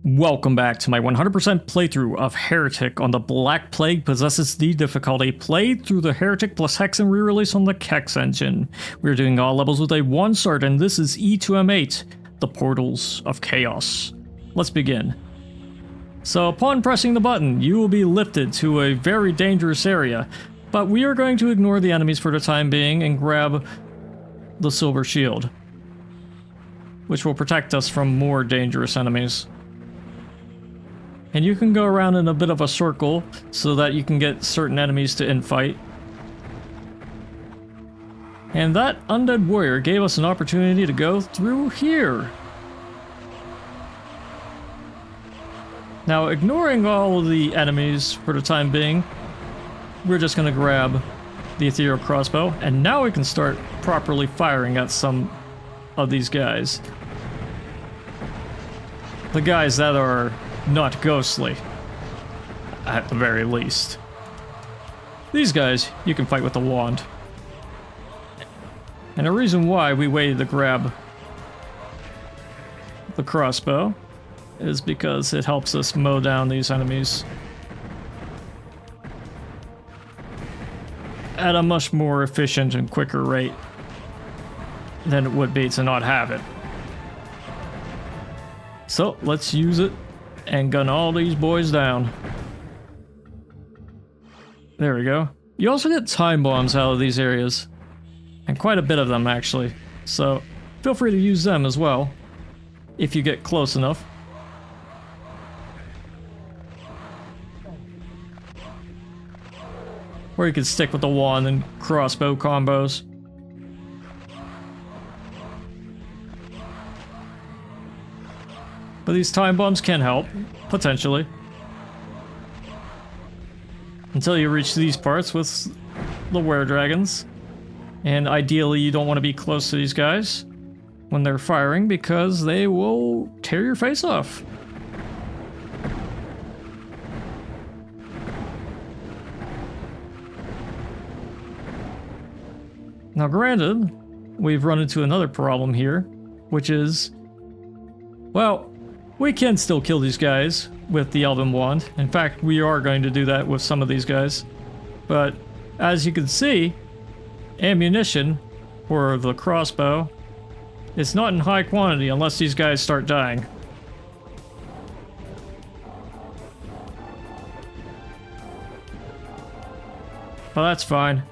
Welcome back to my 100% playthrough of Heretic on the Black Plague Possesses the difficulty, played through the Heretic plus Hexen re-release on the Kex Engine. We're doing all levels with a 1 start, and this is E2M8, the Portals of Chaos. Let's begin. So upon pressing the button, you will be lifted to a very dangerous area, but we are going to ignore the enemies for the time being and grab the silver shield, which will protect us from more dangerous enemies. And you can go around in a bit of a circle so that you can get certain enemies to infight. And that undead warrior gave us an opportunity to go through here. Now, ignoring all of the enemies for the time being, we're just going to grab the ethereal crossbow, and now we can start properly firing at some of these guys. The guys that are not ghostly, at the very least. These guys, you can fight with the wand. And the reason why we waited to grab the crossbow is because it helps us mow down these enemies at a much more efficient and quicker rate than it would be to not have it. So let's use it and gun all these boys down. There we go. You also get time bombs out of these areas, and quite a bit of them actually, so feel free to use them as well if you get close enough. Or you can stick with the wand and crossbow combos. But these time bombs can help, potentially. Until you reach these parts with the were-dragons. And ideally you don't want to be close to these guys when they're firing, because they will tear your face off. Now granted, we've run into another problem here, which is, well, we can still kill these guys with the Elven Wand. In fact, we are going to do that with some of these guys. But as you can see, ammunition for the crossbow is not in high quantity unless these guys start dying. But that's fine,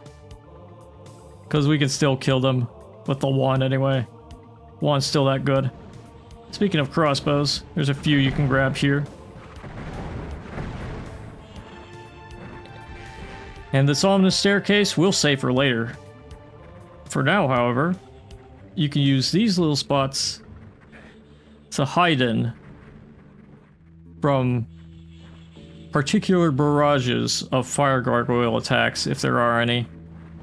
because we can still kill them with the wand anyway. Wand's still that good. Speaking of crossbows, there's a few you can grab here. And this ominous staircase we'll save for later. For now, however, you can use these little spots to hide in from particular barrages of fire gargoyle attacks, if there are any.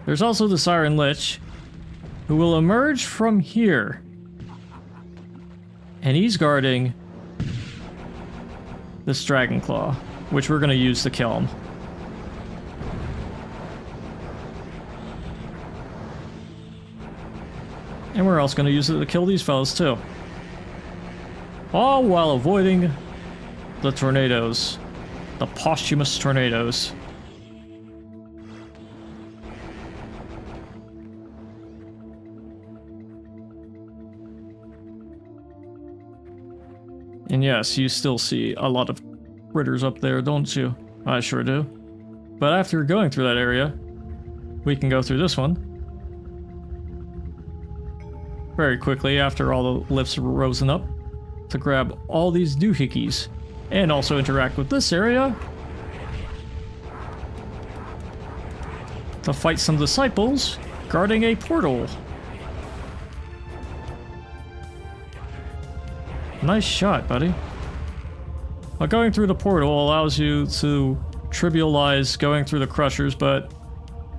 There's also the Siren Lich, who will emerge from here. And he's guarding this dragon claw, which we're going to use to kill him. And we're also going to use it to kill these fellas too. All while avoiding the tornadoes. The posthumous tornadoes. And yes, you still see a lot of critters up there, don't you? I sure do. But after going through that area, we can go through this one very quickly after all the lifts are risen up to grab all these doohickeys and also interact with this area to fight some disciples guarding a portal. Nice shot, buddy. Well, going through the portal allows you to trivialize going through the crushers, but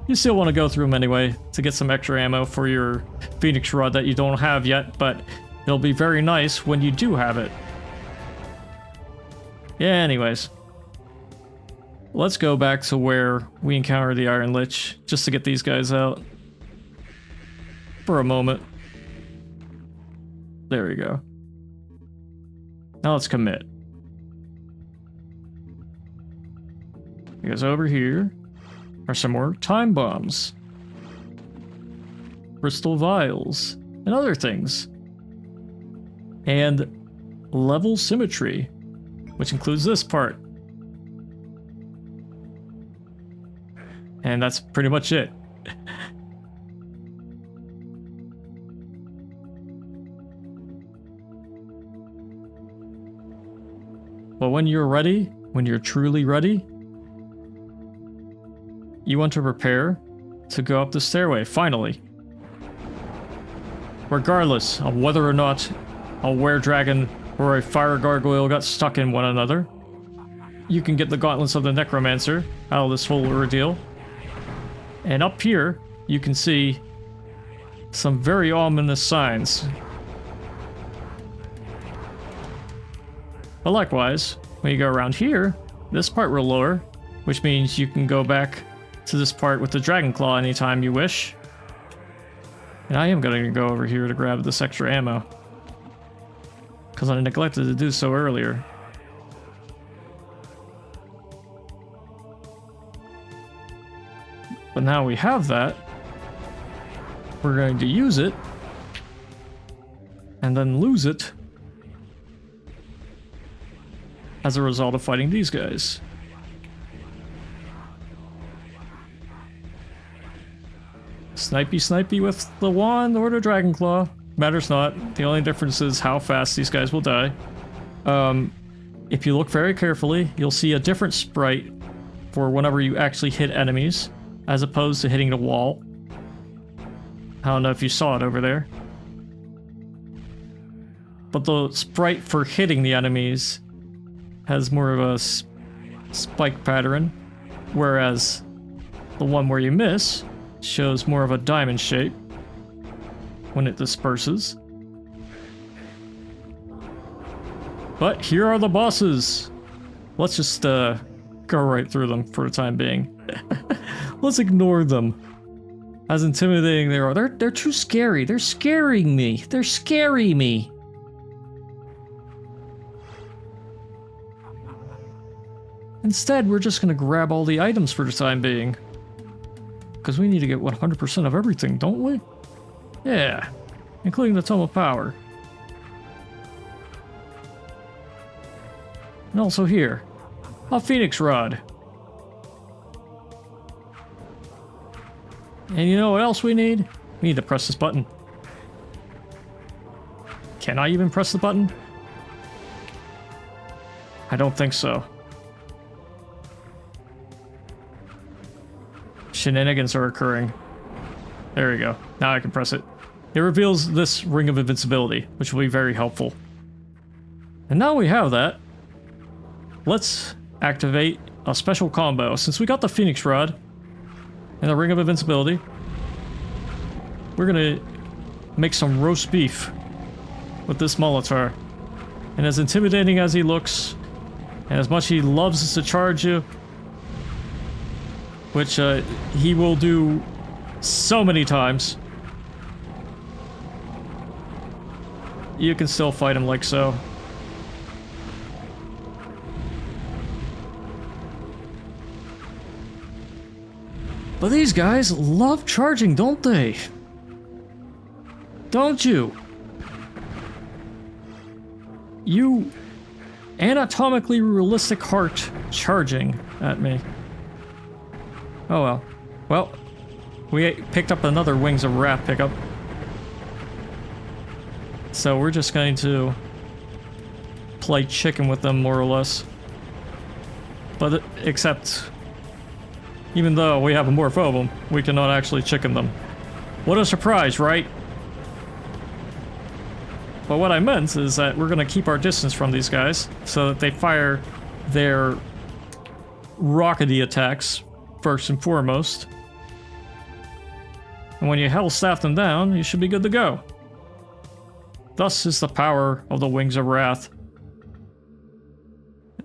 you still want to go through them anyway to get some extra ammo for your Phoenix Rod that you don't have yet, but it'll be very nice when you do have it. Yeah, anyways. Let's go back to where we encountered the Iron Lich, just to get these guys out. For a moment. There we go. Now let's commit. Because over here are some more time bombs, crystal vials, and other things. And level symmetry, which includes this part. And that's pretty much it. But when you're ready, when you're truly ready, you want to prepare to go up the stairway, finally. Regardless of whether or not a were-dragon or a fire gargoyle got stuck in one another, you can get the gauntlets of the necromancer out of this whole ordeal. And up here, you can see some very ominous signs. But likewise, when you go around here, this part will lower, which means you can go back to this part with the dragon claw anytime you wish. And I am going to go over here to grab this extra ammo, because I neglected to do so earlier. But now we have that, we're going to use it, and then lose it as a result of fighting these guys. Snipey with the wand or the dragon claw. Matters not. The only difference is how fast these guys will die. If you look very carefully, you'll see a different sprite for whenever you actually hit enemies, as opposed to hitting the wall. I don't know if you saw it over there. But the sprite for hitting the enemies has more of a spike pattern, whereas the one where you miss shows more of a diamond shape when it disperses. But here are the bosses. Let's just go right through them for the time being. Let's ignore them. As intimidating they are. They're too scary. They're scaring me. They're scaring me. Instead, we're just gonna grab all the items for the time being. Because we need to get 100% of everything, don't we? Yeah, including the Tome of Power. And also here, a Phoenix Rod. And you know what else we need? We need to press this button. Can I even press the button? I don't think so. Shenanigans are occurring. There we go. Now I can press it. It reveals this Ring of Invincibility, which will be very helpful. And now we have that, let's activate a special combo. Since we got the Phoenix Rod and the Ring of Invincibility, we're gonna make some roast beef with this Molitor. And as intimidating as he looks, and as much he loves to charge you, which he will do so many times, you can still fight him like so. But these guys love charging, don't they? Don't you? You anatomically realistic heart charging at me. Oh well. Well, we picked up another Wings of Wrath pickup. So we're just going to play chicken with them, more or less. But except, even though we have a Morphobum, we cannot actually chicken them. What a surprise, right? But what I meant is that we're going to keep our distance from these guys so that they fire their rockety attacks first and foremost. And when you hell staff them down, you should be good to go. Thus is the power of the Wings of Wrath.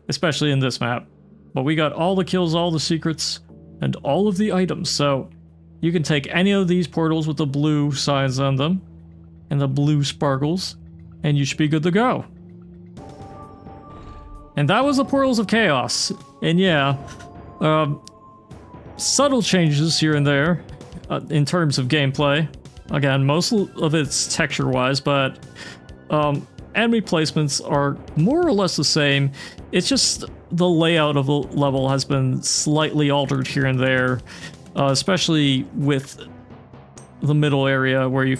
Especially in this map. But we got all the kills, all the secrets, and all of the items, so you can take any of these portals with the blue signs on them, and the blue sparkles, and you should be good to go. And that was the Portals of Chaos. And yeah, Subtle changes here and there in terms of gameplay. Again, most of it's texture-wise, but enemy placements are more or less the same. It's just the layout of the level has been slightly altered here and there, especially with the middle area where you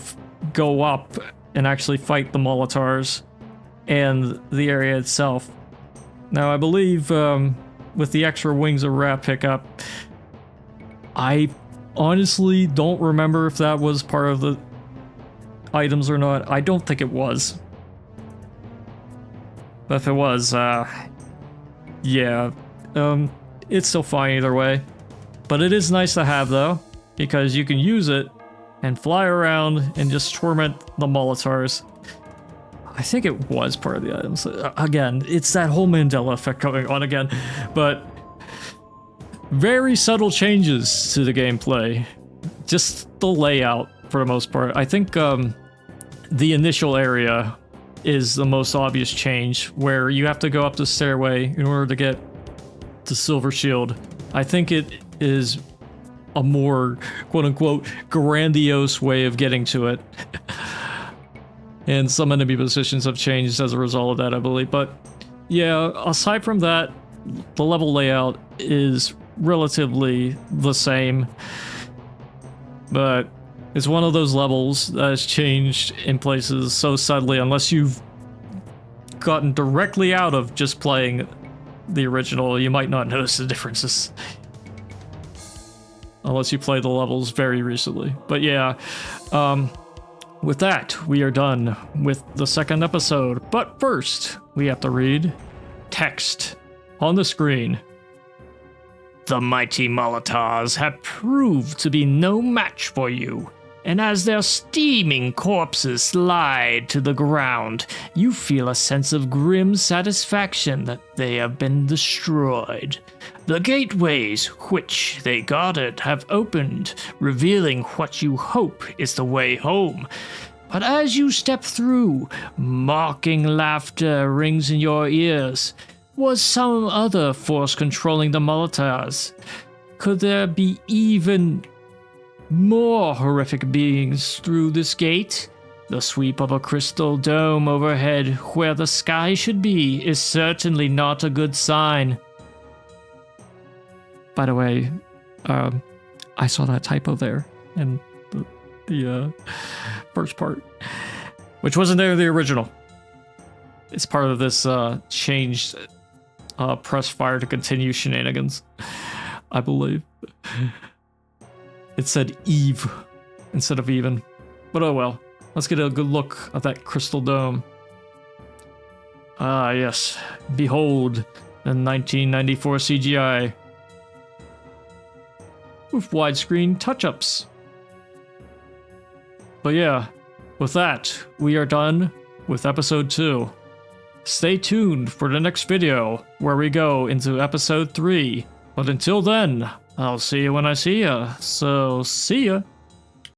go up and actually fight the Molotovs and the area itself. Now, I believe with the extra Wings of Rat pickup, I honestly don't remember if that was part of the items or not. I don't think it was. But if it was, yeah, it's still fine either way. But it is nice to have, though, because you can use it and fly around and just torment the Molotovs. I think it was part of the items. Again, it's that whole Mandela effect going on again. But very subtle changes to the gameplay. Just the layout, for the most part. I think the initial area is the most obvious change, where you have to go up the stairway in order to get to Silver Shield. I think it is a more, quote-unquote, grandiose way of getting to it. And some enemy positions have changed as a result of that, I believe. But yeah, aside from that, the level layout is relatively the same. But it's one of those levels that has changed in places so subtly, unless you've gotten directly out of just playing the original, you might not notice the differences. Unless you play the levels very recently. But yeah, with that, we are done with the second episode. But first, we have to read text on the screen. The mighty Molotovs have proved to be no match for you, and as their steaming corpses slide to the ground, you feel a sense of grim satisfaction that they have been destroyed. The gateways which they guarded have opened, revealing what you hope is the way home. But as you step through, mocking laughter rings in your ears. Was some other force controlling the Molotovs? Could there be even more horrific beings through this gate? The sweep of a crystal dome overhead where the sky should be is certainly not a good sign. By the way, I saw that typo there in the first part, which wasn't there in the original. It's part of this changed press fire to continue shenanigans, I believe. It said Eve instead of even. But oh well. Let's get a good look at that crystal dome. Ah, yes. Behold the 1994 CGI. With widescreen touch-ups. But yeah, with that, we are done with episode 2. Stay tuned for the next video, where we go into episode 3. But until then, I'll see you when I see ya. So, see ya.